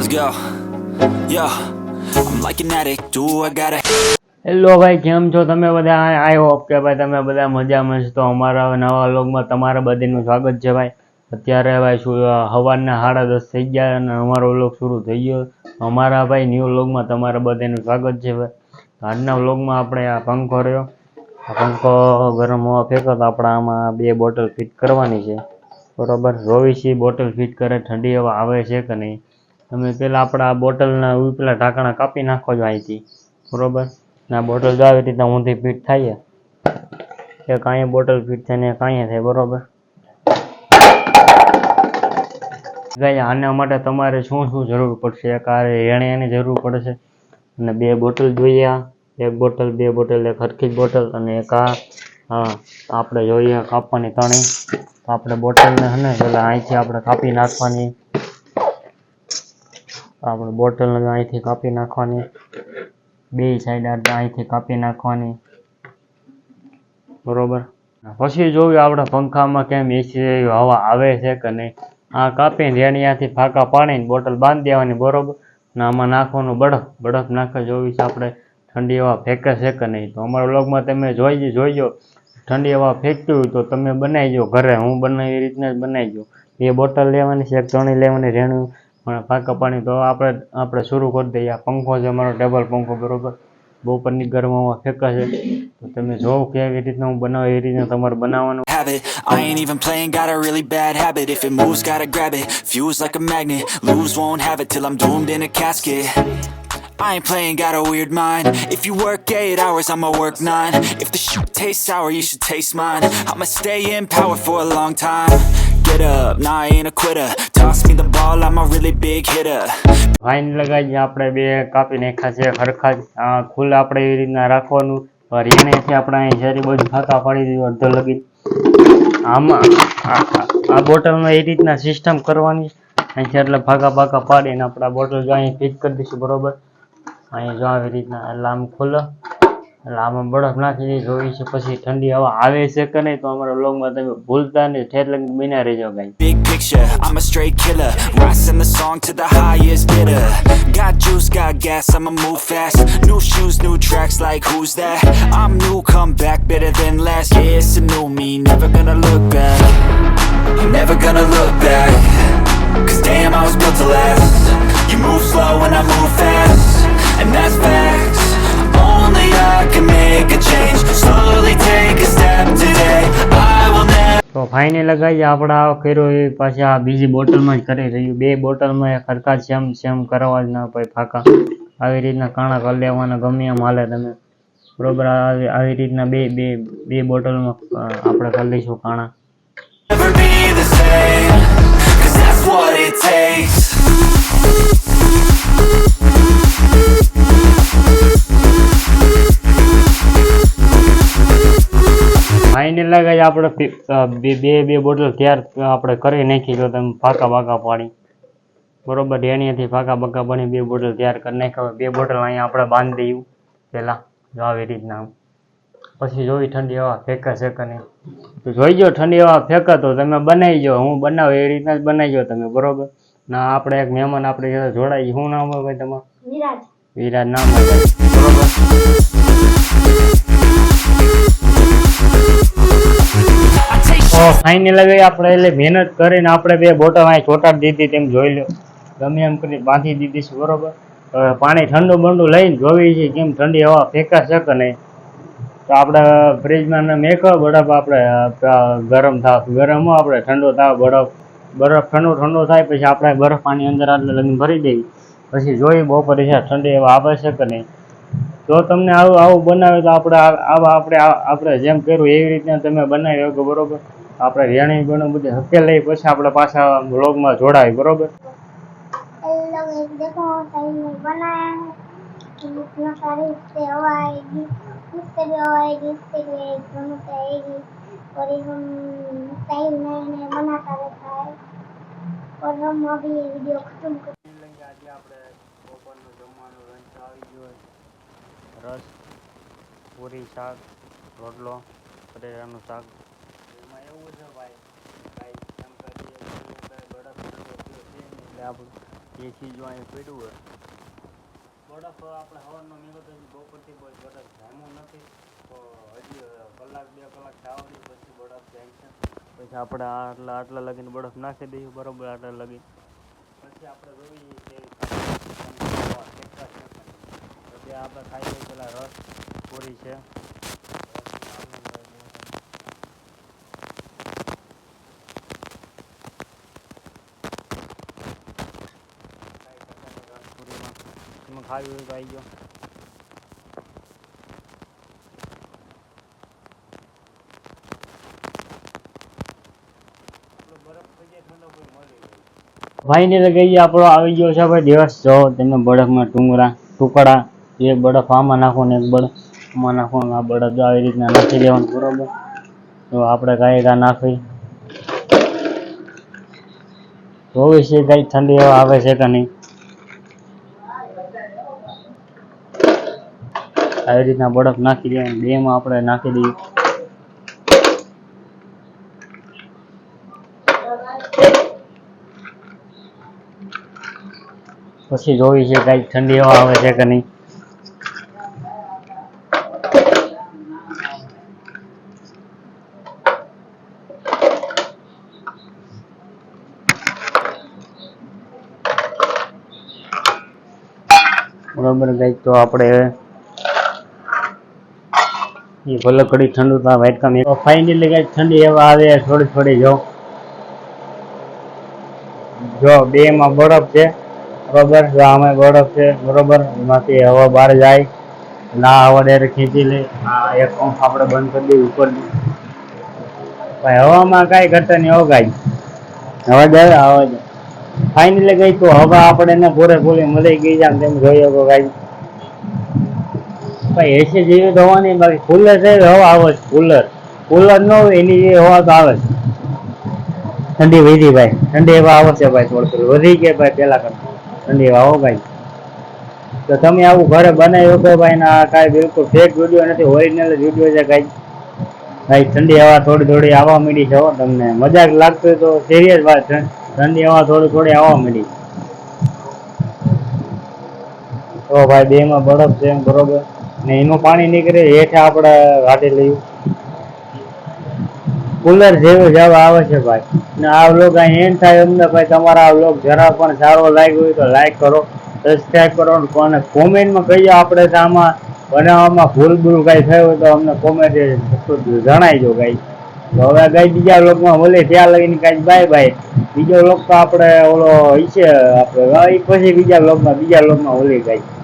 to go. Yeah, I'm like an addict. Do I gotta. Hello ભાઈ, કેમ છો તમે બધા? આઈ હોપ કે ભાઈ તમે બધા મજામાં છો. તો અમારા નવા વ્લોગમાં તમારા બધાનું સ્વાગત છે ભાઈ. અત્યારે ભાઈ સવારના 10:30 થઈ ગયા અને અમારો વ્લોગ શરૂ થઈ ગયો. અમારા ભાઈ ન્યૂ વ્લોગમાં તમારા બધાનું સ્વાગત છે ભાઈ. આજના વ્લોગમાં આપણે આ પંખો રહ્યો, આ પંખો ગરમ હવા ફેંકો તો આપણે આમાં 2 બોટલ ફિટ કરવાની છે, બરોબર. રોવિશી બોટલ ફિટ કરે, ઠંડી હવા આવે છે કે નહીં. તમે પહેલાં આપણા આ બોટલના ઉપલા ઢાંકણા કાપી નાખો છો અહીંથી, બરોબર. ના બોટલ જો આવી રીતના ઊંધી ફિટ થાય, એક અહીંયા બોટલ ફિટ થાય ને એક અહીંયા થાય, બરોબર. ગાય આના માટે તમારે શું શું જરૂર પડશે? એક આ રેણીયાની જરૂર પડશે અને 2 બોટલ જોઈએ. એક બોટલ, 2 બોટલ, એક હરખી જ બોટલ અને એક આ આપણે જોઈએ કાપવાની તણી. તો આપણે બોટલને છે ને પેલા અહીંથી આપણે કાપી નાખવાની. આપણે બોટલને અહીંથી કાપી નાખવાની, 2 સાઈડ અહીંથી કાપી નાખવાની, બરોબર. પછી જોયું આપણે પંખામાં કેમ એસી હવા આવે છે કે નહીં. આ કાપીને રેણિયાથી ફાંકા પાડીને બોટલ બાંધી દેવાની, બરોબર. ને આમાં નાખવાનું બરફ નાખે જોવી છે આપણે ઠંડી હવા ફેંકે છે કે નહીં. તો અમારા વ્લોગમાં તમે જોઈજો ઠંડી હવા ફેંકતી હોય તો તમે બનાવીજો ઘરે. હું બનાવી એ રીતના જ બનાવીજો. 2 બોટલ લેવાની છે, એક ચણી લેવાની, રેણું ફાંકા પાણી. તો આપણે શરૂ કરી દઈએ. આ પંખો છે અમારો, ટેબલ પંખો, બરોબર. બપોરની ગરમ હવા ફેંકે છે. તો તમે જોવો કેવી રીતના હું બનાવું એ રીતના તમારે બનાવવાનું. I ain't even playing, got a really bad habit. If it moves, gotta grab it. Fuse like a magnet, lose, won't have it till I'm doomed in a casket. I ain't playing, got a weird mind. If you work 8 hours, I'ma work 9. If the shoot tastes sour, you should taste mine. I'ma stay in power for a long time. Get up, nah, I ain't a quitter. Toss me the ball, I'm a really big hitter. Wine લગાવી આપણે 2 કાપી નાખ્યા છે હરખા જ. ખુલ્લા આપણે એવી રીતના રાખવાનું. રેણીથી આપણે અહીં શેરી બાજુ ફાંકા પાડી દીધું અડધો લગી. આમાં આ બોટલમાં એ રીતના સિસ્ટમ કરવાની. અહીંથી એટલે ફાંકા પાડીને આપણે આ બોટલ જો અહીં ફિટ કરી દઈશું, બરોબર. અહીં જો આવી રીતના એટલે આમ ખુલ્લો, એટલે આમાં બરફ નાખી દઈ જોઈ છે. પછી ઠંડી હવા આવે છે કે નહીં તો અમારા વ્લોગમાં તમે ભૂલતા નહીં, ઠેર લગી બન્યા રહેજો ગાઈ. Big picture, I'm a straight killer. Rising the song to the highest bidder. Got juice, got gas, I'ma move fast. New shoes, new tracks, like who's that? I'm new, come back, better than last. Yeah, it's a new me, never gonna look back. Never gonna look back. Cause damn, I was built to last. You move slow and I move fast. And that's facts. Only I can make a change. Slowly take a step today. I will never. તો ફાઈને લગાવી આપણે આ કર્યો એ પાછી આ બીજી બોટલમાં જ કરી રહ્યું. 2 બોટલમાં એક હરખા સેમ કરવા જ ના પછી ફાંકા આવી રીતના કાણા કરી લેવાના, ગમે એમ હાલે તમે, બરોબર. આવી રીતના બે બોટલમાં આપણે કરી લઈશું કાણા. Never be the same. Cause that's what it takes. ફાઈને લગાવી આપણે બે બોટલ તૈયાર આપણે કરી નાખી. જો તમે ફાંકા પાડી, બરોબર. રેણીયાથી ફાંકા પાડી 2 બોટલ તૈયાર કરી નાખ્યા. 2 બોટલ અહીંયા આપણે બાંધી દઈએ પહેલાં જો આવી રીતના. પછી જોઈ ઠંડી હવા ફેંકે છે કે નહીં. તો જોઈજો ઠંડી હવા ફેંકે તો તમે બનાવીજો. હું બનાવું એ રીતના જ બનાવીજો તમે, બરોબર. ના આપણે એક મહેમાન આપણી સાથે જોડાઈ. શું નામ હોય ભાઈ તમારું? વિરાજ નામ હોય, બરોબર. ફાઈને લગાવી આપણે એટલે મહેનત કરીને આપણે 2 બોટલ અહીં ચોટાડી દીધી. તેમ જોઈ લો, ગમે એમ કરી બાંધી દીધી છે, બરોબર. હવે પાણી ઠંડુ લઈને જોવી છે કેમ ઠંડી હવા ફેંકા છે કે નહીં. તો આપણે ફ્રીજમાં મેકો બરફ આપણે ગરમ આપણે ઠંડો થાવ બરફ ઠંડો થાય. પછી આપણે બરફ પાણી અંદર આટલે લગીને ભરી દઈએ. પછી જોઈ બપોરે છે ઠંડી હવા આવે છે કે નહીં. જો તમને આવું બનાવે તો આપણે જેમ કર્યું એવી રીતના તમે બનાવી શકો, બરોબર. આપણે રેણી ગણું બધી હકે લઈ પછી આપણે પાછા વ્લોગમાં જોડાય, બરોબર. इतना सारी इससे हवा आएगी, इससे भी हवा आएगी, इससे भी दोनों से आएगी और ये हम टाइम नए बनाता रहता है और हम अभी ये वीडियो खत्म कर આજે આપણે બપોરનું જમવાનું લંચ આવી ગયો. રસ, પૂરી, શાક, રોટલો, બટેટાનું શાક. એમાં એવું છે ભાઈ એમ કરીએ બરફ એટલે આપણું એસી જો અહીંયા પડ્યું હોય બરફ આપણે હવાનો નીકળતો હજી બપોરથી બસ બરફ જામ્યો નથી તો હજી કલાક 2 કલાક થવા દઈએ પછી બરફ જાય છે પછી આપણે આટલા લગીને બરફ નાખી દઈએ બરોબર આટલા લગી પછી આપણે જોઈએ કે આપણે ખાઈ લઈએ પેલા રસ પૂરી છે ખાવી હોય તો આવી ગયો ફાઇનલી ગઈ આપણો આવી ગયો છે ભાઈ દિવસ જો તમે બરફમાં ટુકડા એક બરફ આમાં નાખો ને એક બરફ આમાં નાખો આ બરફ આવી રીતના નાખી દેવાનું બરોબર તો આપણે કાંઈ નાખી જોવી છે કઈ ઠંડી હવા આવે છે કે નહીં આવી રીતના બરફ નાખી દેવાનું બેમાં આપણે નાખી દઈએ પછી જોવી છે કઈ ઠંડી હવા આવે છે કે નહીં બરોબર ગઈ તો આપણે એ ભલે કડી ઠંડુ થાય વાટકામ ફાઇનલી કઈ ઠંડી હવા આવે થોડી જો બે માં બરફ છે બરોબર જો આમાં બરફ છે બરોબર એમાંથી હવા બહાર જાય ના હવા ડાયરેક્ટ ખેંચી લે આ એક પંખ આપણે બંધ કરી દઈએ ઉપર ભાઈ હવામાં કાંઈ ઘટે નહીં હવા ગાય હવા જાય આવાજ ફાઇનલી ગઈ તો હવા આપણે એને પૂરેપૂરી મળી ગઈ આમ તેમ જોઈ શકો ગાય ભાઈ એસી જેવી તો હવા નહીં બાકી કુલર છે હવા આવે છે કુલર ન હોય એની જે હવા તો આવે છે ઠંડી વધી ભાઈ ઠંડી હવા આવે છે ભાઈ થોડી વધી ગયા ભાઈ પેલા કરતા ઠંડી હવા હો ભાઈ તો તમે આવું ઘરે બનાવી શકો ભાઈ ના કાંઈ બિલકુલ ફેક વિડીયો નથી ઓરિજિનલ વિડીયો છે કાંઈ ભાઈ ઠંડી હવા થોડી આવવા માંડી છે તમને મજાક લાગતું હોય તો સિરિયસ વાત ઠંડી હવા થોડી આવવા માંડી તો ભાઈ બે માં બરફ છે બરોબર ને એનું પાણી નીકળે હેઠે આપણે કાઢી લઈએ કુલર જેવું જવા આવે છે ભાઈ ને આ વ્લોગ અહીં એન્ડ થાય એમને ભાઈ તમારા આ વ્લોગ જરા પણ સારો લાગ્યો હોય તો લાઈક કરો સબસ્ક્રાઈબ કરો અને કોમેન્ટમાં કહીએ આપણે આમાં બનાવવામાં ભૂલ કાંઈ થઈ હોય તો અમને કોમેન્ટ જણાવજો ગાઈ તો હવે ગાઈ બીજા વ્લોગમાં મળે ત્યાં લઈને કાંઈ બાય બીજો વ્લોગ તો આપણે ઓલો ઈચ્છે આપણે પછી બીજા વ્લોગમાં ઓલી ગાઈ